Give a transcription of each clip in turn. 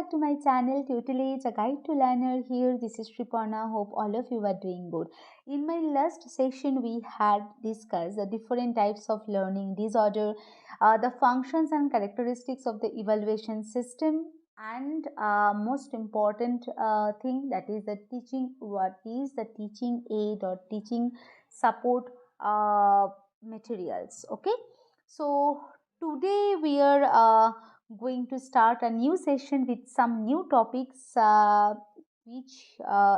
back to my channel Tutelage, a guide to learner. Here, this is Sriparna. Hope all of you are doing good. In my last session, we had discussed the different types of learning disorder, the functions and characteristics of the evaluation system, and most important thing, that is the teaching. What is the teaching aid or teaching support materials? Okay, so today we are going to start a new session with some new topics which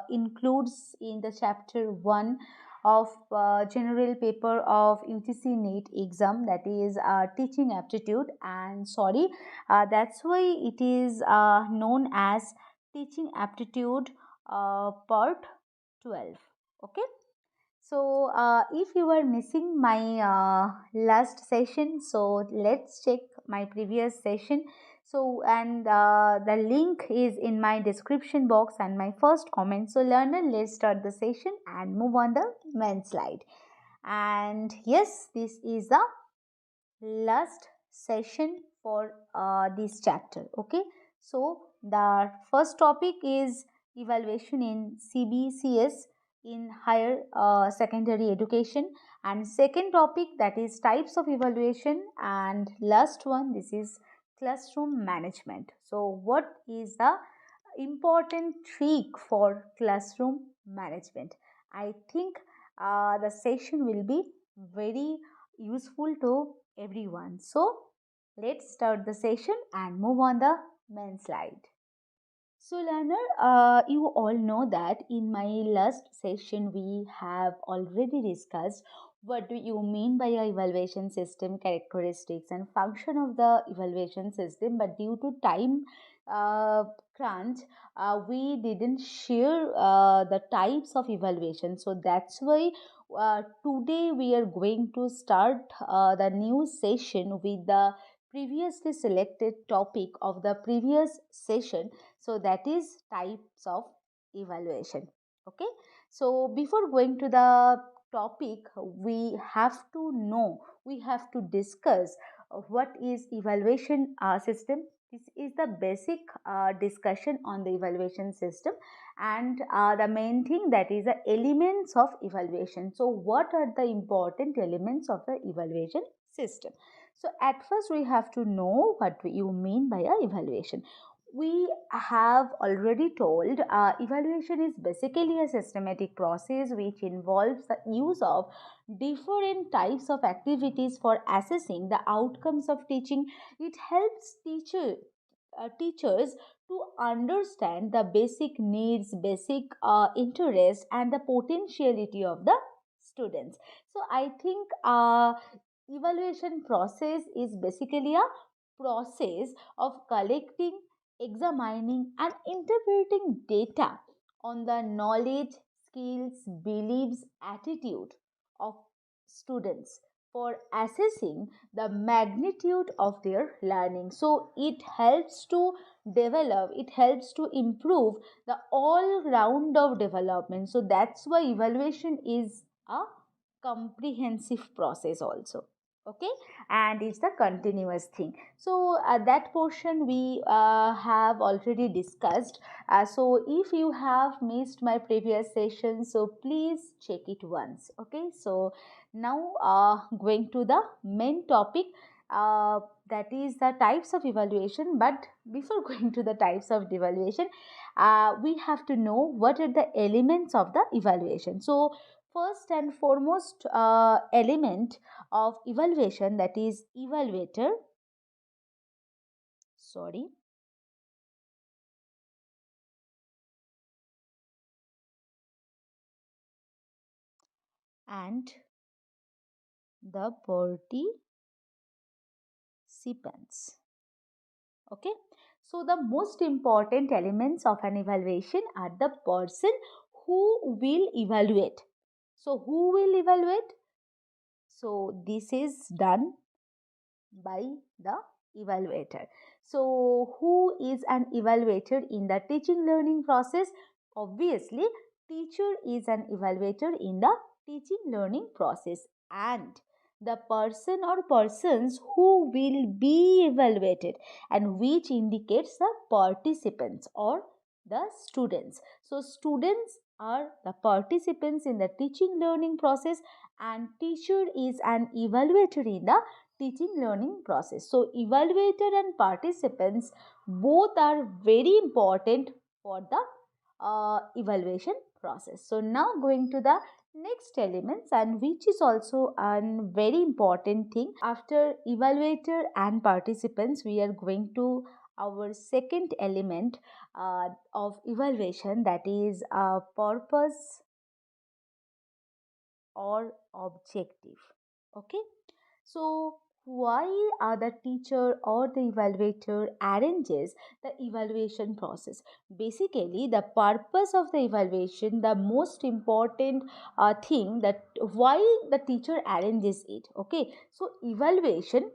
includes in the chapter 1 of general paper of UGC Net exam, that is teaching aptitude, and sorry, that's why it is known as teaching aptitude part 12. Okay, so if you are missing my last session, so let's check my previous session. So, and the link is in my description box and my first comment. So learner, let's start the session and move on the main slide. And yes, this is the last session for this chapter. Okay, so the first topic is evaluation in CBCS in higher secondary education, and second topic, that is types of evaluation, and last one, this is classroom management. So what is the important trick for classroom management? I think the session will be very useful to everyone. So let's start the session and move on the main slide. So learner, you all know that in my last session we have already discussed what do you mean by a evaluation system, characteristics and function of the evaluation system, but due to time crunch, we didn't share the types of evaluation. So that's why today we are going to start the new session with the previously selected topic of the previous session, so that is types of evaluation. Okay, so before going to the topic, we have to know, we have to discuss what is evaluation system. This is the basic discussion on the evaluation system, and the main thing, that is the elements of evaluation. So what are the important elements of the evaluation system? So at first we have to know what you mean by a evaluation. We have already told evaluation is basically a systematic process which involves the use of different types of activities for assessing the outcomes of teaching. It helps teachers to understand the basic needs, basic interests and the potentiality of the students. So I think evaluation process is basically a process of collecting, examining and interpreting data on the knowledge, skills, beliefs, attitude of students for assessing the magnitude of their learning. So it helps to develop, it helps to improve the all round of development. So that's why evaluation is a comprehensive process also. Okay, and it's the continuous thing. So that portion we have already discussed. So if you have missed my previous session, so please check it once. Okay, so now going to the main topic, that is the types of evaluation. But before going to the types of evaluation, we have to know what are the elements of the evaluation. So first and foremost element of evaluation, that is evaluator, sorry, and the participants. Okay, so the most important elements of an evaluation are the person who will evaluate. So who will evaluate? So this is done by the evaluator. So who is an evaluator in the teaching learning process? Obviously teacher is an evaluator in the teaching learning process, and the person or persons who will be evaluated, and which indicates the participants or the students. So students are the participants in the teaching learning process, and teacher is an evaluator in the teaching learning process. So evaluator and participants both are very important for the evaluation process. So now going to the next elements, and which is also a very important thing. After evaluator and participants, we are going to our second element of evaluation, that is purpose or objective. Okay, so why are the teacher or the evaluator arranges the evaluation process? Basically, the purpose of the evaluation, the most important thing, that why the teacher arranges it. Okay, so evaluation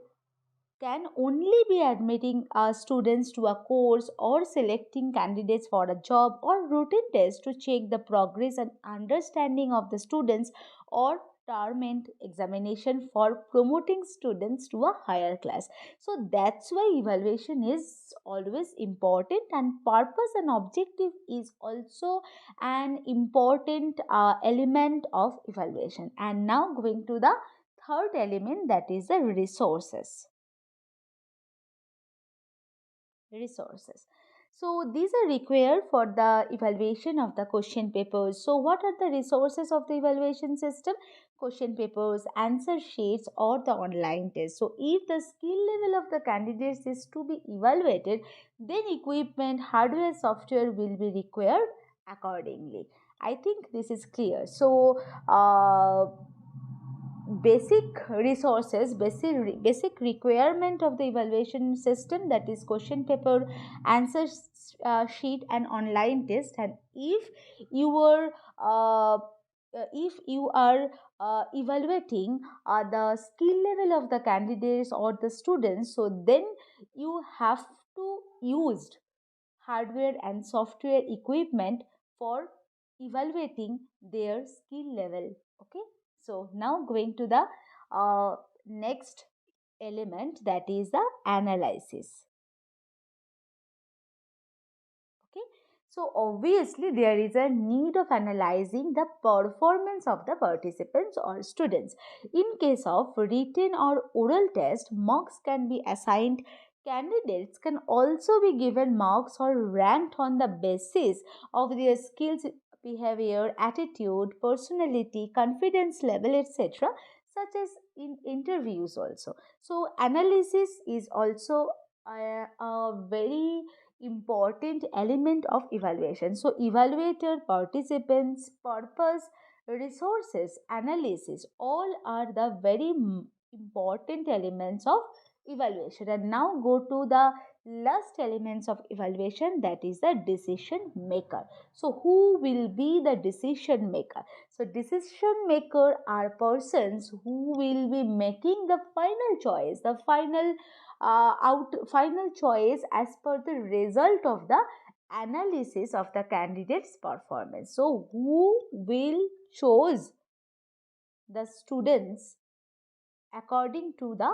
can only be admitting students to a course or selecting candidates for a job or routine test to check the progress and understanding of the students, or term and examination for promoting students to a higher class. So that's why evaluation is always important, and purpose and objective is also an important element of evaluation. And now going to the third element, that is the resources. So these are required for the evaluation of the question papers. So what are the resources of the evaluation system? Question papers, answer sheets, or the online test. So if the skill level of the candidates is to be evaluated, then equipment, hardware, software will be required accordingly. I think this is clear. So basic resources, basic requirement of the evaluation system, that is question paper, answer sheet, and online test. And uh, if you are evaluating the skill level of the candidates or the students, so then you have to use hardware and software equipment for evaluating their skill level. Okay, so now going to the next element, that is the analysis. Okay, so obviously there is a need of analyzing the performance of the participants or students. In case of written or oral test, marks can be assigned. Candidates can also be given marks or ranked on the basis of their skills, behavior, attitude, personality, confidence level, etc., such as in interviews also. So analysis is also a very important element of evaluation. So evaluator, participants, purpose, resources, analysis, all are the very important elements of evaluation. And now go to the last elements of evaluation, that is the decision maker. So who will be the decision maker? So decision maker are persons who will be making the final choice, the final choice as per the result of the analysis of the candidate's performance. So who will choose the students according to the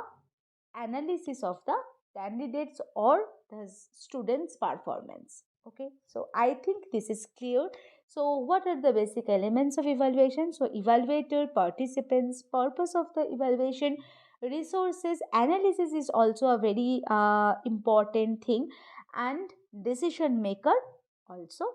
analysis of the candidates or the students performance. Okay, so I think this is clear. So what are the basic elements of evaluation? So evaluator, participants, purpose of the evaluation, resources, analysis is also a very important thing, and decision maker also.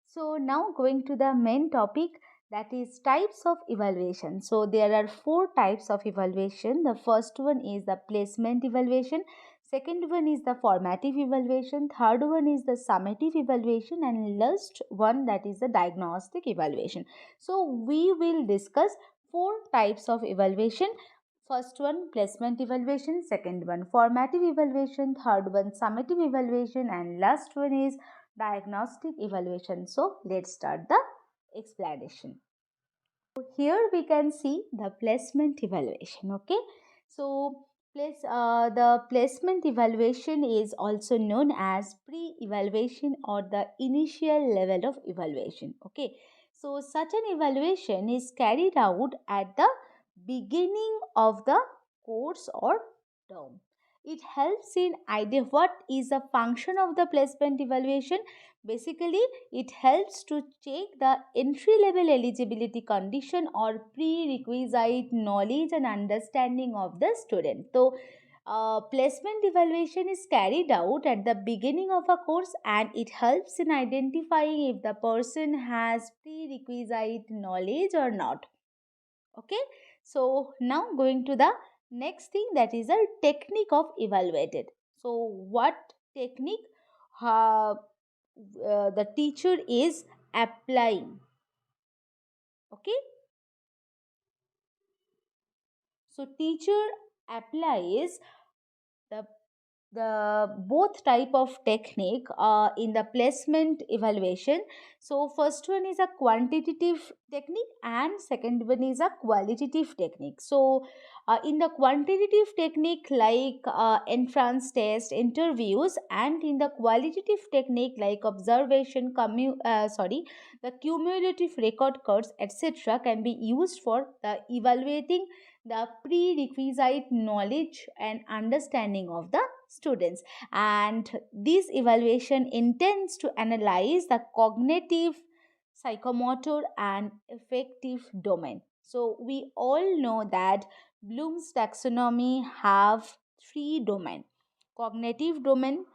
So now going to the main topic, that is types of evaluation. So there are four types of evaluation. The first one is the placement evaluation. Second one is the formative evaluation. Third one is the summative evaluation, and last one, that is the diagnostic evaluation. So we will discuss four types of evaluation. First one, placement evaluation. Second one, formative evaluation. Third one, summative evaluation, and last one is diagnostic evaluation. So let's start the explanation. Here we can see the placement evaluation. Okay, so the placement evaluation is also known as pre-evaluation or the initial level of evaluation. Okay, so such an evaluation is carried out at the beginning of the course or term. It helps in idea what is the function of the placement evaluation. Basically, it helps to check the entry level eligibility condition or prerequisite knowledge and understanding of the student. So, placement evaluation is carried out at the beginning of a course, and it helps in identifying if the person has prerequisite knowledge or not. Okay, so now going to the next thing, that is a technique of evaluated. So what technique the teacher is applying? Okay, so teacher applies the both type of technique in the placement evaluation. So first one is a quantitative technique and second one is a qualitative technique. So in the quantitative technique, like entrance test, interviews, and in the qualitative technique like observation, the cumulative record cards, etc., can be used for the evaluating the prerequisite knowledge and understanding of the students. And this evaluation intends to analyze the cognitive, psychomotor, and affective domain. So we all know that Bloom's taxonomy have three domain: cognitive domain,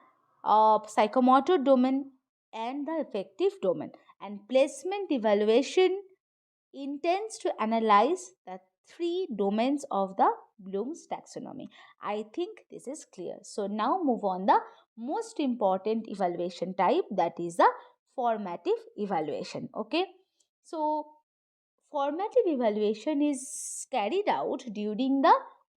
psychomotor domain, and the affective domain. And placement evaluation intends to analyze the three domains of the Bloom's taxonomy. I think this is clear. So now move on the most important evaluation type, that is the formative evaluation. Okay. So formative evaluation is carried out during the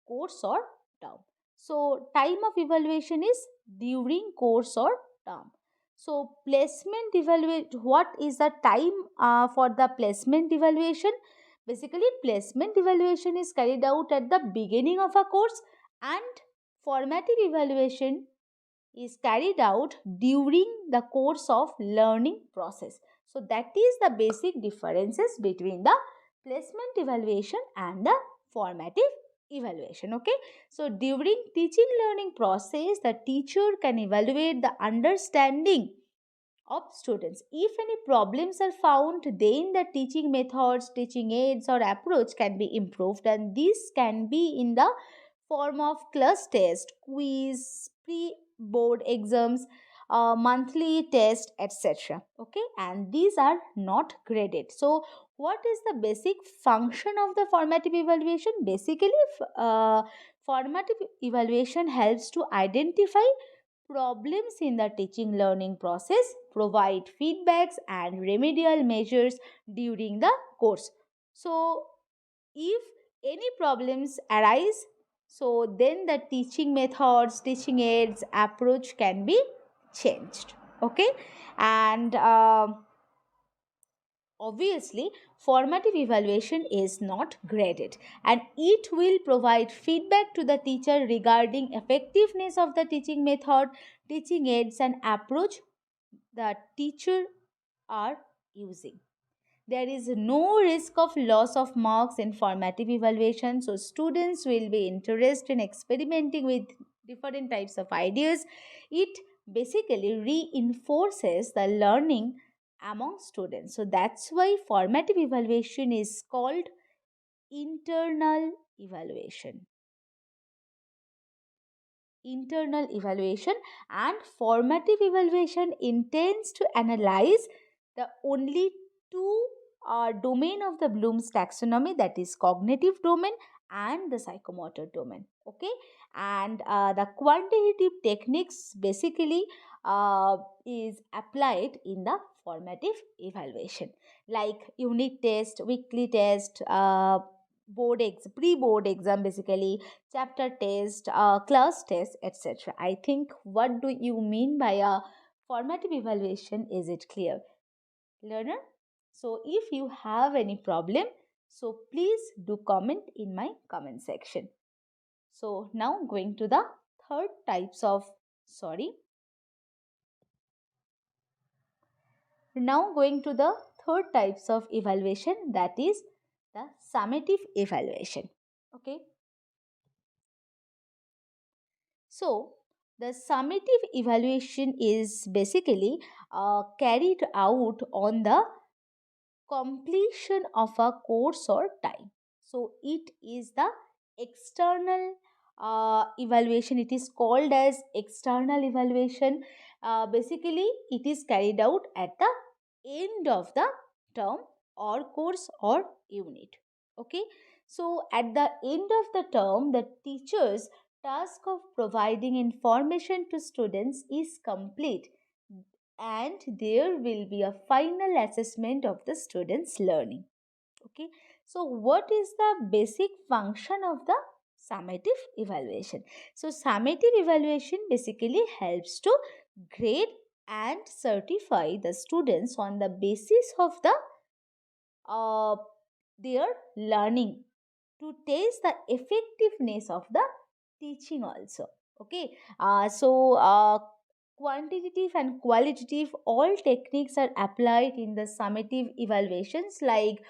course or term. So time of evaluation is during course or term. So placement evaluate, what is the time for the placement evaluation? Basically, placement evaluation is carried out at the beginning of a course, and formative evaluation is carried out during the course of learning process. So that is the basic differences between the placement evaluation and the formative evaluation. Okay, so during teaching learning process, the teacher can evaluate the understanding of students. If any problems are found, then the teaching methods, teaching aids, or approach can be improved, and this can be in the form of class test, quiz, pre-board exams, monthly test, etc. Okay, and these are not graded. So what is the basic function of the formative evaluation? Basically, formative evaluation helps to identify problems in the teaching learning process, provide feedbacks and remedial measures during the course. So if any problems arise, so then the teaching methods, teaching aids, approach can be changed. Okay, and obviously, formative evaluation is not graded, and it will provide feedback to the teacher regarding effectiveness of the teaching method, teaching aids, and approach the teacher are using. There is no risk of loss of marks in formative evaluation, so students will be interested in experimenting with different types of ideas. It basically reinforces the learning among students. So that's why formative evaluation is called internal evaluation. Internal evaluation, and formative evaluation intends to analyze the only two domain of the Bloom's taxonomy, that is cognitive domain and the psychomotor domain. Okay, and the quantitative techniques basically is applied in the formative evaluation, like unit test, weekly test, pre-board exam, basically chapter test, class test, etc. I think what do you mean by a formative evaluation? Is it clear, learner? So if you have any problem, so please do comment in my comment section. So now going to the third types of sorry now going to the third types of evaluation, that is the summative evaluation. Okay. So, the summative evaluation is basically carried out on the completion of a course or time. So, it is the external evaluation. It is called as external evaluation. Basically, it is carried out at the end of the term or course or unit. Okay. So, at the end of the term, the teacher's task of providing information to students is complete, and there will be a final assessment of the students learning. Okay, so what is the basic function of the summative evaluation? So summative evaluation basically helps to grade and certify the students on the basis of the uh, their learning, to test the effectiveness of the teaching also. Okay, quantitative and qualitative all techniques are applied in the summative evaluations, like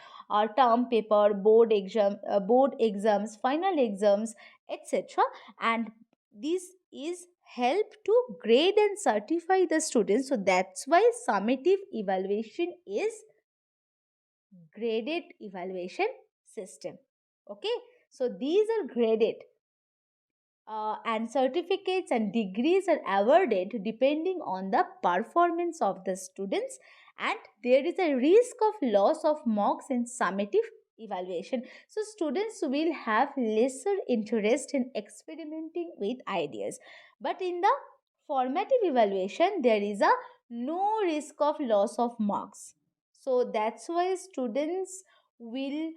term paper, board exams, final exams, etc. And this is help to grade and certify the students. So that's why summative evaluation is graded evaluation system. Okay, so these are graded, and certificates and degrees are awarded depending on the performance of the students, and there is a risk of loss of marks in summative evaluation. So students will have lesser interest in experimenting with ideas, but in the formative evaluation there is a no risk of loss of marks. So that's why students will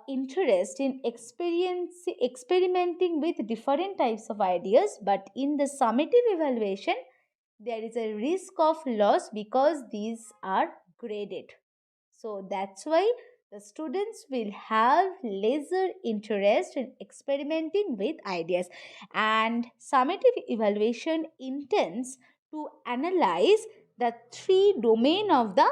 interest in experimenting with different types of ideas, but in the summative evaluation there is a risk of loss because these are graded. So that's why the students will have lesser interest in experimenting with ideas, and summative evaluation intends to analyze the three domain of the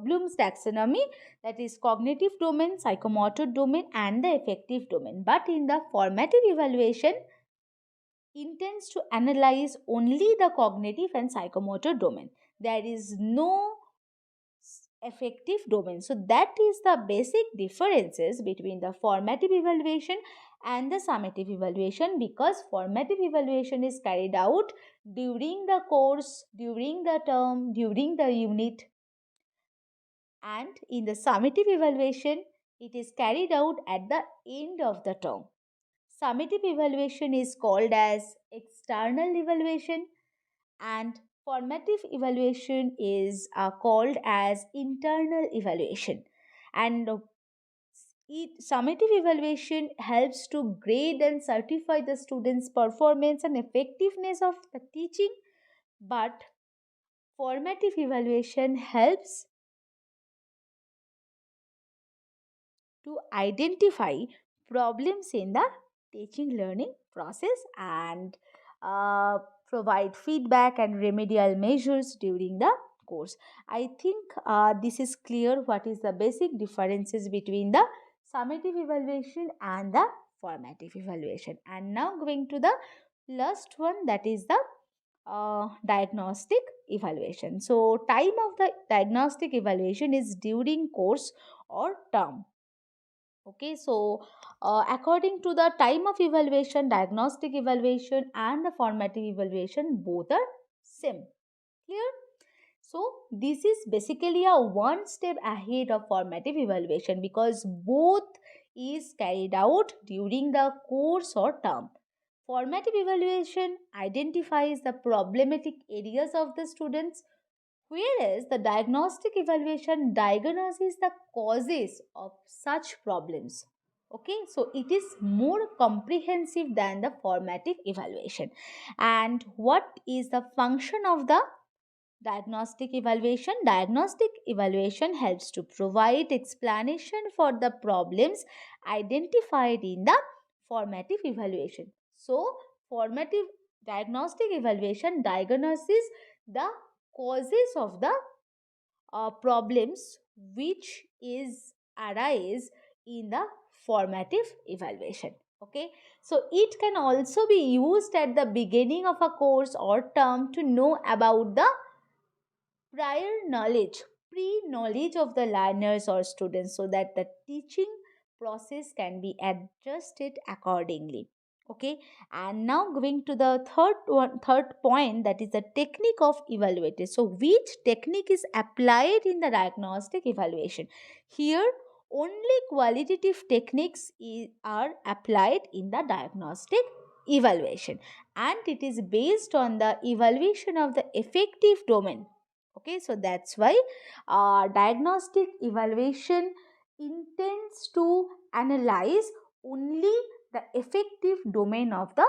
Bloom's taxonomy, that is cognitive domain, psychomotor domain, and the affective domain. But in the formative evaluation, intends to analyze only the cognitive and psychomotor domain. There is no affective domain. So that is the basic differences between the formative evaluation and the summative evaluation, because formative evaluation is carried out during the course, during the term, during the unit, and in the summative evaluation it is carried out at the end of the term. Summative evaluation is called as external evaluation, and formative evaluation is called as internal evaluation. And summative evaluation helps to grade and certify the students' performance and effectiveness of the teaching, but formative evaluation helps to identify problems in the teaching learning process, and uh, provide feedback and remedial measures during the course. I think this is clear what is the basic differences between the summative evaluation and the formative evaluation. And now going to the last one, that is the diagnostic evaluation. So time of the diagnostic evaluation is during course or term. Okay, so according to the time of evaluation, diagnostic evaluation and the formative evaluation both are same. Clear? So this is basically a one step ahead of formative evaluation, because both is carried out during the course or term. Formative evaluation identifies the problematic areas of the students, whereas the diagnostic evaluation diagnoses the causes of such problems. Okay, so it is more comprehensive than the formative evaluation. And what is the function of the diagnostic evaluation? Diagnostic evaluation helps to provide explanation for the problems identified in the formative evaluation. So formative diagnostic evaluation diagnoses the causes of the problems which is arise in the formative evaluation. Okay, so it can also be used at the beginning of a course or term to know about the prior knowledge, pre-knowledge of the learners or students, so that the teaching process can be adjusted accordingly. Okay, and now going to the third point, that is the technique of evaluated. So which technique is applied in the diagnostic evaluation? Here only qualitative techniques are applied in the diagnostic evaluation, and it is based on the evaluation of the effective domain. Okay, so that's why diagnostic evaluation intends to analyze only the effective domain of the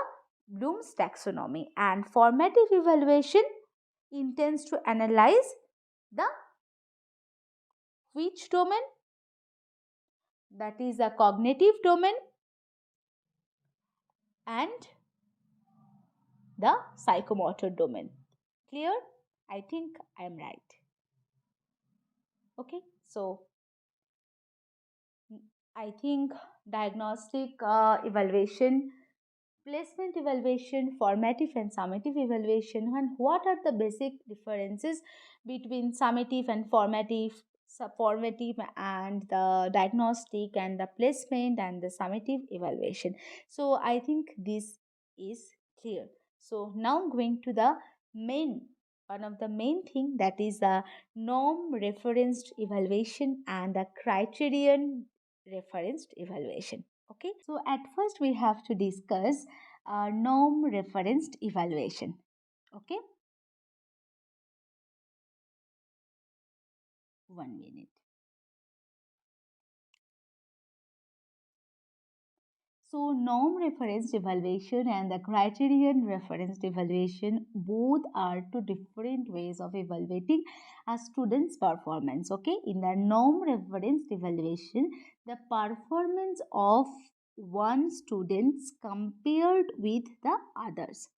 Bloom's taxonomy, and formative evaluation intends to analyze the which domain, that is a cognitive domain and the psychomotor domain. Clear? I think I am right. Okay, so I think diagnostic evaluation, placement evaluation, formative and summative evaluation, and what are the basic differences between summative and formative, formative and the diagnostic and the placement and the summative evaluation. So I think this is clear. So now going to the main, one of the main thing, that is the norm referenced evaluation and the criterion referenced evaluation. Okay, so at first we have to discuss norm referenced evaluation. Okay, 1 minute. So norm referenced evaluation and the criterion referenced evaluation both are two different ways of evaluating a student's performance. Okay, in the norm referenced evaluation, the performance of one student compared with the others.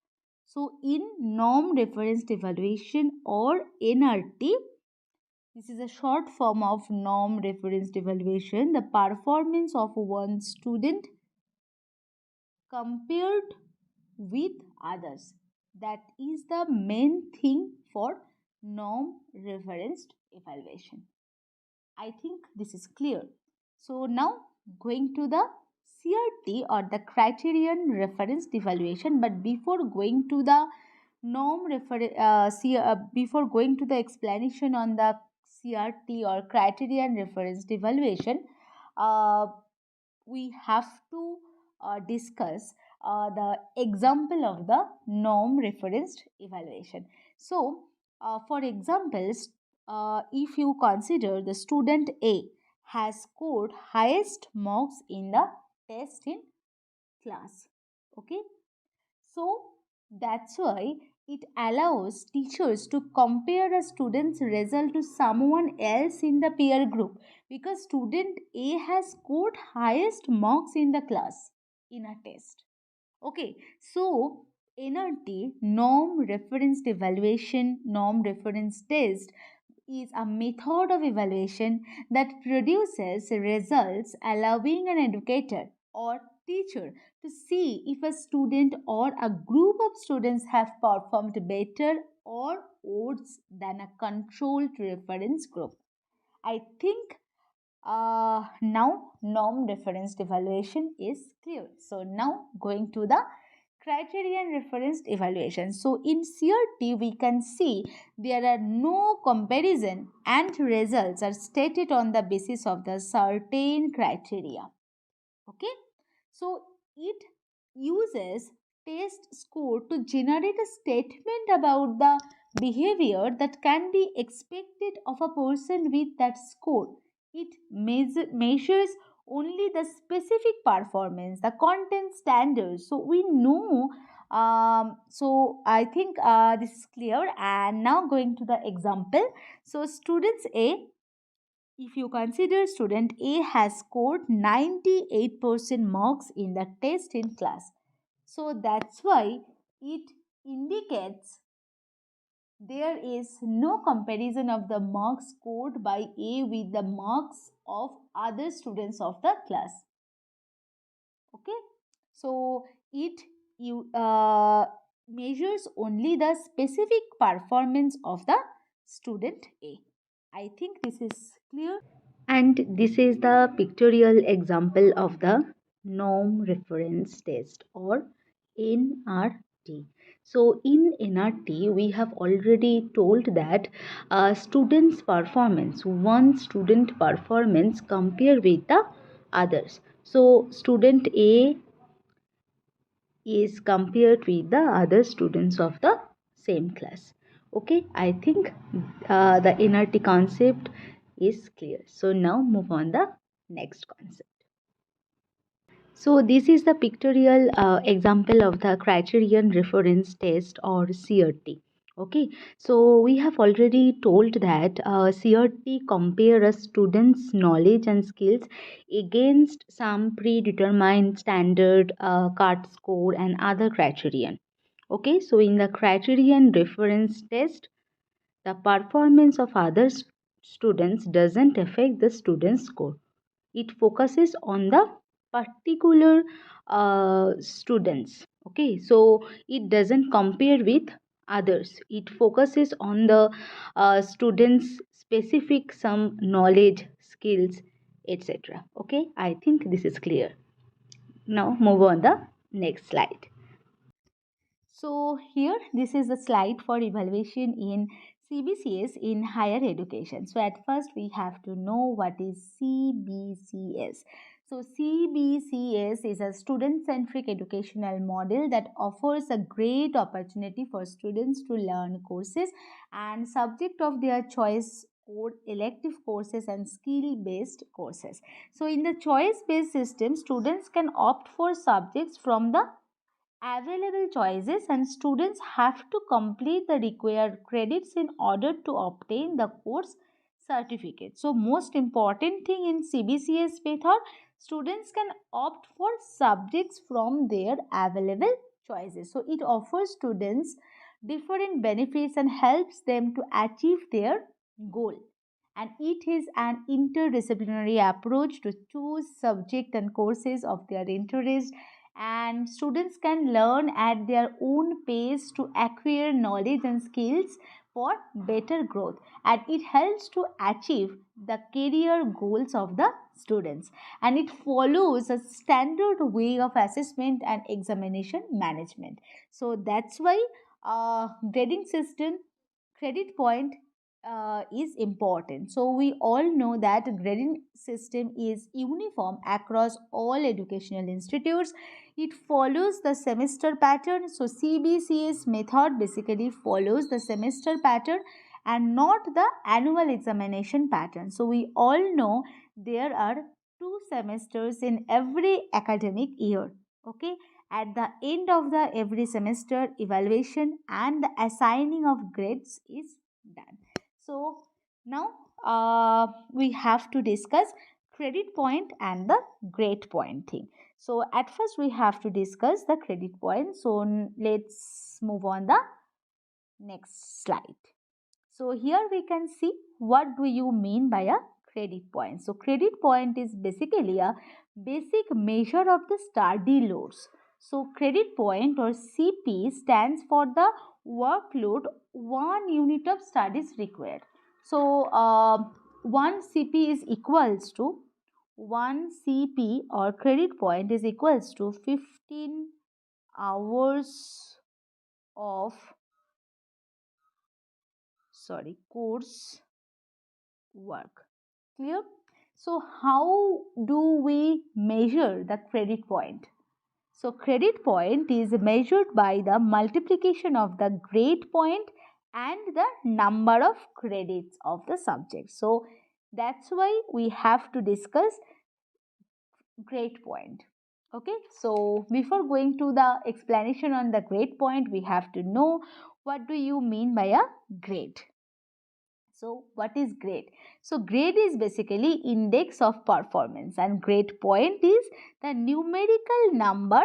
So in norm referenced evaluation or NRT, this is a short form of norm referenced evaluation, the performance of one student compared with others. That is the main thing for norm referenced evaluation. I think this is clear. So now going to the CRT or the criterion referenced evaluation, but before going to the before going to the explanation on the CRT or criterion referenced evaluation, uh, we have to discuss the example of the norm referenced evaluation. So, for examples, if you consider the student A has scored highest marks in the test in class. Okay, so that's why it allows teachers to compare a student's result to someone else in the peer group, because student A has scored highest marks in the class in a test. Okay, so NRT, norm referenced evaluation, norm reference test, is a method of evaluation that produces results allowing an educator or teacher to see if a student or a group of students have performed better or worse than a controlled reference group. I think now norm referenced evaluation is clear. So now going to the criterion referenced evaluation. So in CRT we can see there are no comparison and results are stated on the basis of the certain criteria. Okay, so it uses test score to generate a statement about the behavior that can be expected of a person with that score. It measures only the specific performance, the content standards. So we know. So I think this is clear. And now going to the example. So students A, if you consider student A has scored 98% marks in the test in class. So that's why it indicates there is no comparison of the marks scored by A with the marks of other students of the class. Okay, so it you measures only the specific performance of the student A. I think this is clear. And this is the pictorial example of the norm reference test or NRT. So in NRT, we have already told that students' performance, one student performance compare with the others. So student A is compared with the other students of the same class. Okay, I think the NRT concept is clear. So now move on the next concept. So this is the pictorial example of the Criterion reference test or CRT. Okay, so we have already told that CRT compare a student's knowledge and skills against some predetermined standard cut score and other criterion. Okay, so in the Criterion reference test, the performance of other students doesn't affect the student's score. It focuses on the particular students. Okay, so it doesn't compare with others. It focuses on the students specific some knowledge, skills, etc. Okay, I think this is clear. Now move on the next slide. So here this is a slide for evaluation in CBCS in higher education. So at first we have to know what is CBCS. So CBCS is a student-centric educational model that offers a great opportunity for students to learn courses and subject of their choice or elective courses and skill-based courses. So in the choice-based system, students can opt for subjects from the available choices and students have to complete the required credits in order to obtain the course certificate. So most important thing in CBCS method, students can opt for subjects from their available choices. So it offers students different benefits and helps them to achieve their goal. And it is an interdisciplinary approach to choose subject and courses of their interest, and students can learn at their own pace to acquire knowledge and skills for better growth, and it helps to achieve the career goals of the students, and it follows a standard way of assessment and examination management. So that's why grading system credit point is important. So we all know that grading system is uniform across all educational institutes. It follows the semester pattern. So CBCS method basically follows the semester pattern and not the annual examination pattern. So we all know there are 2 semesters in every academic year. Okay, at the end of the every semester, evaluation and the assigning of grades is done. So now we have to discuss credit point and the grade point thing. So at first we have to discuss the credit point. So let's move on the next slide. So here we can see what do you mean by a credit point. So credit point is basically a basic measure of the study loads. So credit point or CP stands for the workload 1 unit of studies required. So 1 CP is equals to 1 CP or credit point is equals to 15 hours of course work. Clear? So how do we measure the credit point? So credit point is measured by the multiplication of the grade point and the number of credits of the subject. So that's why we have to discuss grade point. Okay, so before going to the explanation on the grade point, we have to know what do you mean by a grade. So what is grade? So grade is basically index of performance, and grade point is the numerical number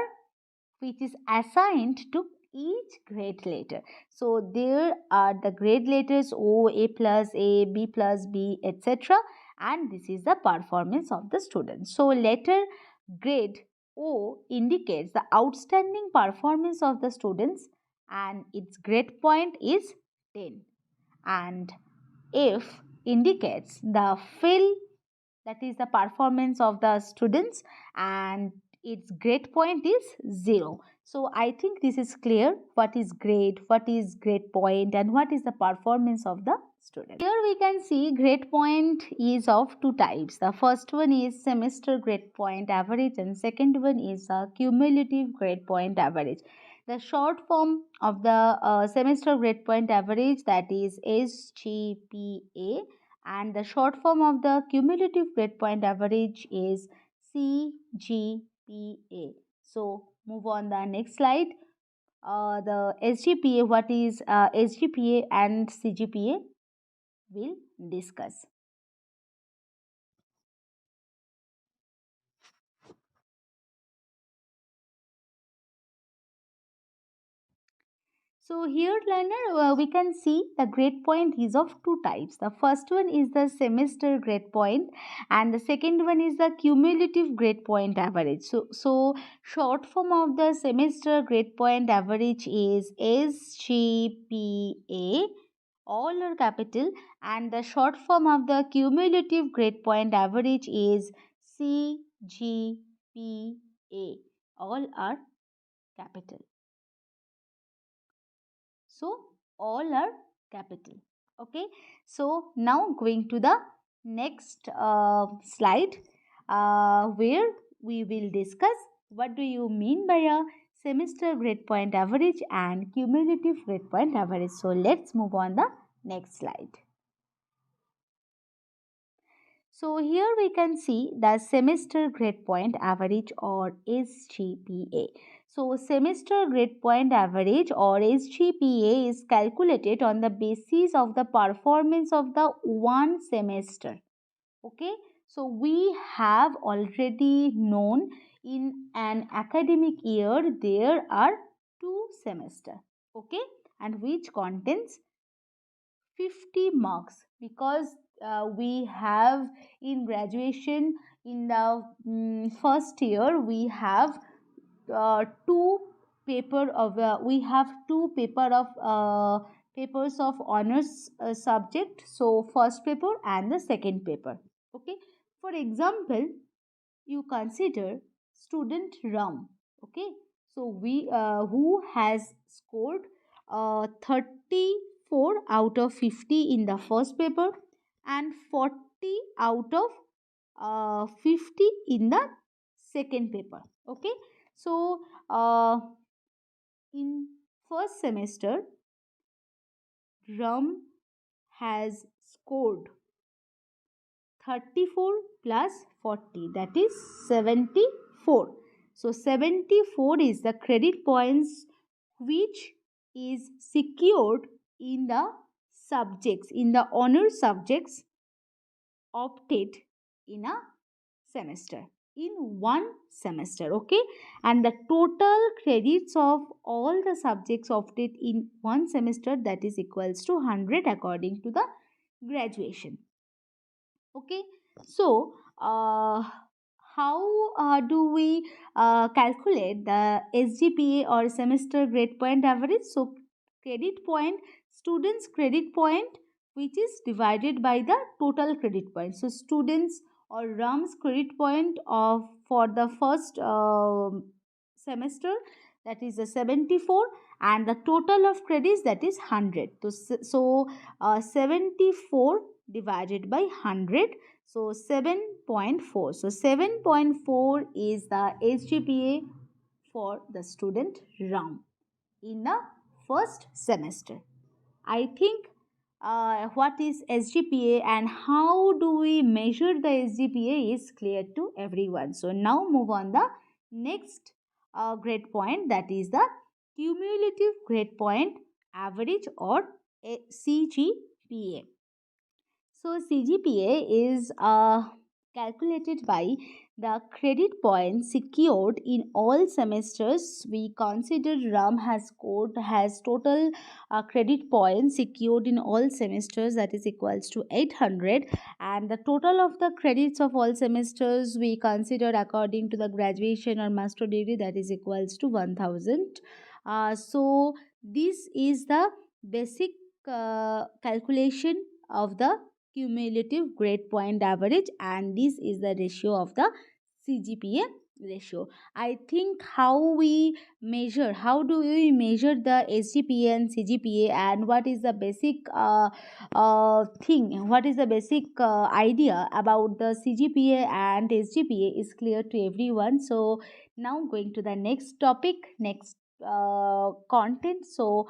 which is assigned to each grade letter. So there are the grade letters O, A plus A, B plus B, etc. And this is the performance of the student. So letter grade O indicates the outstanding performance of the students and its grade point is 10. And F indicates the fail, that is the performance of the students, and its grade point is 0. So I think this is clear, what is grade point, and what is the performance of the student. Here we can see grade point is of two types. The first one is semester grade point average, and second one is a cumulative grade point average. The short form of the semester grade point average, that is SGPA, and the short form of the cumulative grade point average is CGPA. So move on the next slide. The SGPA, what is SGPA and CGPA, we'll discuss. So here learner, we can see the grade point is of two types. The first one is the semester grade point, and the second one is the cumulative grade point average. So short form of the semester grade point average is SGPA, all are capital, and the short form of the cumulative grade point average is CGPA, all are capital. So all are capital. Okay, so now going to the next slide, where we will discuss what do you mean by a semester grade point average and cumulative grade point average. So let's move on the next slide. So here we can see the semester grade point average or SGPA. So semester grade point average or SGPA is calculated on the basis of the performance of the one semester. Okay, so we have already known in an academic year there are two semester. Okay, and which contains 50 marks, because we have in graduation in the first year we have two paper of we have two paper of papers of honors subject, so first paper and the second paper. Okay, for example, you consider student Ram. Okay, so we who has scored 34 out of 50 in the first paper and 40 out of 50 in the second paper. Okay, so in first semester Ram has scored 34 plus 40, that is 74. So 74 is the credit points which is secured in the subjects, in the honor subjects opted in a semester, in one semester. Okay, and the total credits of all the subjects opted in one semester, that is equals to 100 according to the graduation. Okay, so how do we calculate the SGPA or semester grade point average? So credit point, students credit point, which is divided by the total credit point. So students or Ram's credit point of for the first semester, that is a 74, and the total of credits, that is 100. So 74 divided by 100, so 7.4. So 7.4 is the SGPA for the student Ram in the first semester. I think what is SGPA and how do we measure the SGPA is clear to everyone. So now move on the next grade point, that is the cumulative grade point average or CGPA. So CGPA is calculated by the credit points secured in all semesters. We consider RAM has total credit points secured in all semesters, that is equals to 800, and the total of the credits of all semesters we consider according to the graduation or master degree, that is equals to 1000. So this is the basic calculation of the cumulative grade point average, and this is the ratio of the CGPA ratio. I think how do we measure the SGPA and CGPA, and what is the basic what is the basic idea about the CGPA and SGPA is clear to everyone. So now going to the next topic, next content. So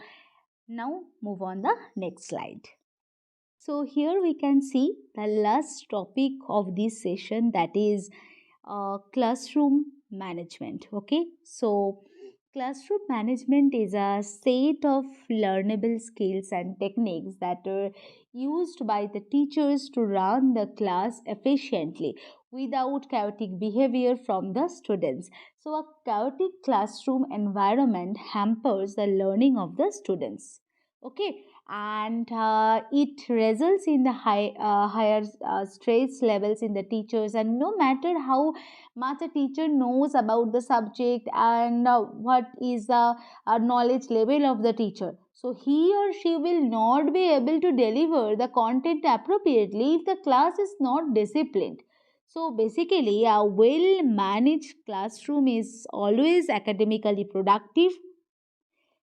now move on the next slide. So here we can see the last topic of this session, that is classroom management. Okay, so classroom management is a set of learnable skills and techniques that are used by the teachers to run the class efficiently without chaotic behavior from the students. So a chaotic classroom environment hampers the learning of the students. Okay, and it results in the higher stress levels in the teachers, and no matter how much a teacher knows about the subject and what is the knowledge level of the teacher, so he or she will not be able to deliver the content appropriately if the class is not disciplined. So basically a well managed classroom is always academically productive.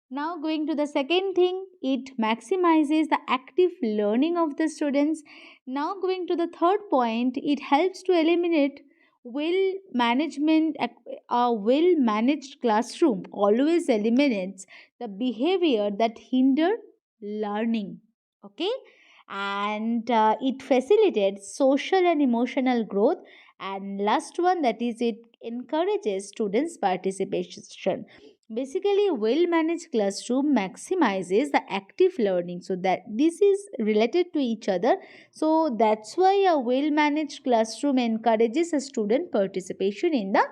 Now, going to the second thing, it maximizes the active learning of the students. Now, going to the third point, it helps to eliminate well management. A well managed classroom always eliminates the behavior that hinder learning. Okay, and it facilitates social and emotional growth. And last one, that is, it encourages students' participation. Basically, well managed classroom maximizes the active learning, so that this is related to each other. So that's why a well managed classroom encourages a student participation in the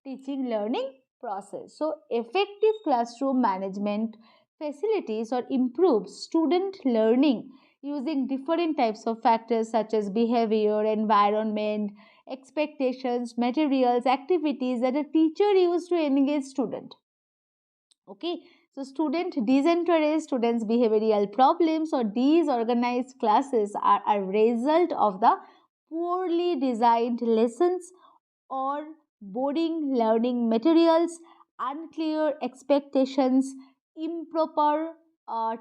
teaching learning process. So effective classroom management facilities or improves student learning using different types of factors such as behavior, environment, expectations, materials, activities that a teacher used to engage student. Okay, so student disinterest, students behavioral problems or disorganized classes are a result of the poorly designed lessons or boring learning materials, unclear expectations, improper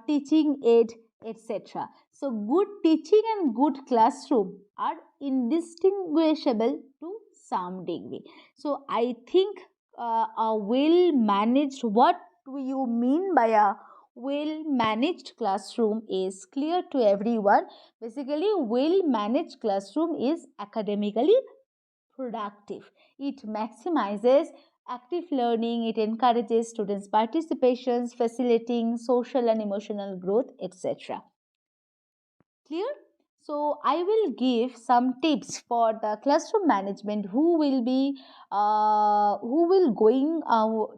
teaching aid, etc. So good teaching and good classroom are indistinguishable to some degree. So I think a well managed, what do you mean by a well managed classroom is clear to everyone. Basically, well managed classroom is academically productive. It maximizes active learning, it encourages students' participations, facilitating social and emotional growth, etc. Clear? So I will give some tips for the classroom management who will going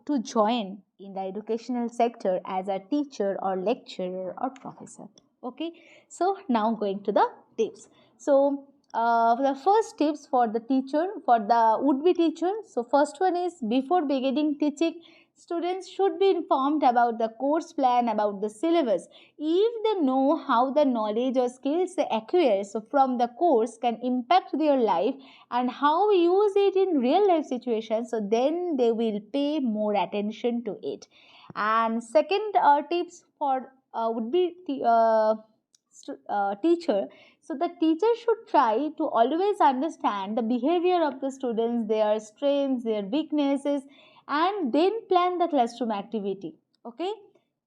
to join in the educational sector as a teacher or lecturer or professor. Okay, so now going to the tips. So the first tips for the teacher, for the would-be teacher. So first one is, before beginning teaching, students should be informed about the course plan, about the syllabus. If they know how the knowledge or skills they acquire so from the course can impact their life and how we use it in real life situations, so then they will pay more attention to it. And second tips for would be teacher. So the teacher should try to always understand the behavior of the students, their strengths, their weaknesses, and then plan the classroom activity. Okay.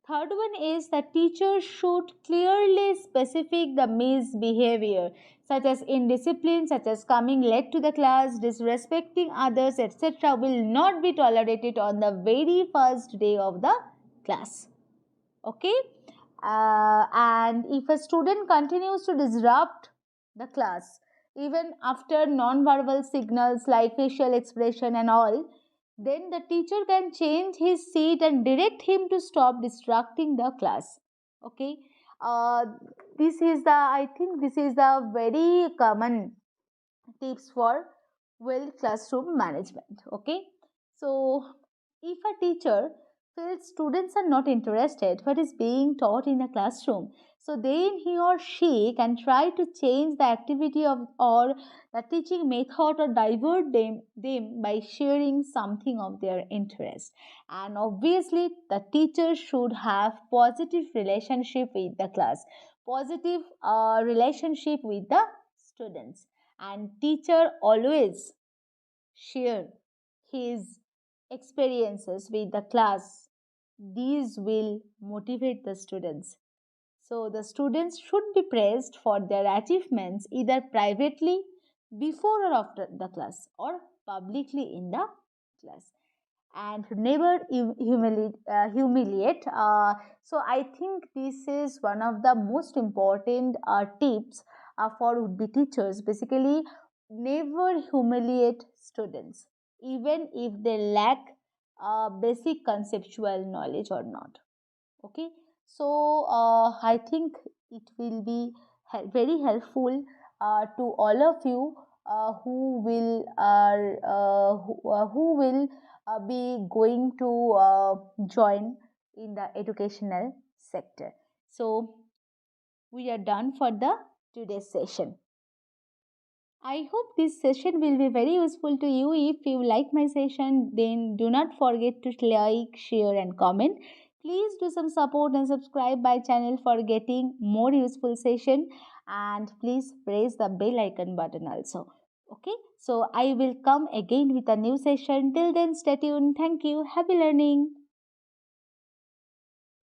Third one is the teacher should clearly specify the misbehavior such as indiscipline, such as coming late to the class, disrespecting others, etc. will not be tolerated on the very first day of the class. Okay, and if a student continues to disrupt the class, even after non-verbal signals like facial expression and all, then the teacher can change his seat and direct him to stop distracting the class. Okay, uh, this is the, I think this is the very common tips for well classroom management. Okay, so if a teacher feels students are not interested what is being taught in the classroom, so then he or she can try to change the activity of or the teaching method or divert them by sharing something of their interest. And obviously the teacher should have positive relationship with the class, positive relationship with the students, and teacher always share his experiences with the class. These will motivate the students. So the students should be praised for their achievements either privately before or after the class or publicly in the class, and never humiliate. So I think this is one of the most important tips for would be teachers. Basically, never humiliate students, even if they lack basic conceptual knowledge or not. Okay, so I think it will be very helpful to all of you who will be going to join in the educational sector. So we are done for the today's session. I hope this session will be very useful to you. If you like my session, then do not forget to like, share and comment. Please do some support and subscribe my channel for getting more useful session, and please press the bell icon button also. Okay, so I will come again with a new session. Till then, stay tuned. Thank you. Happy learning.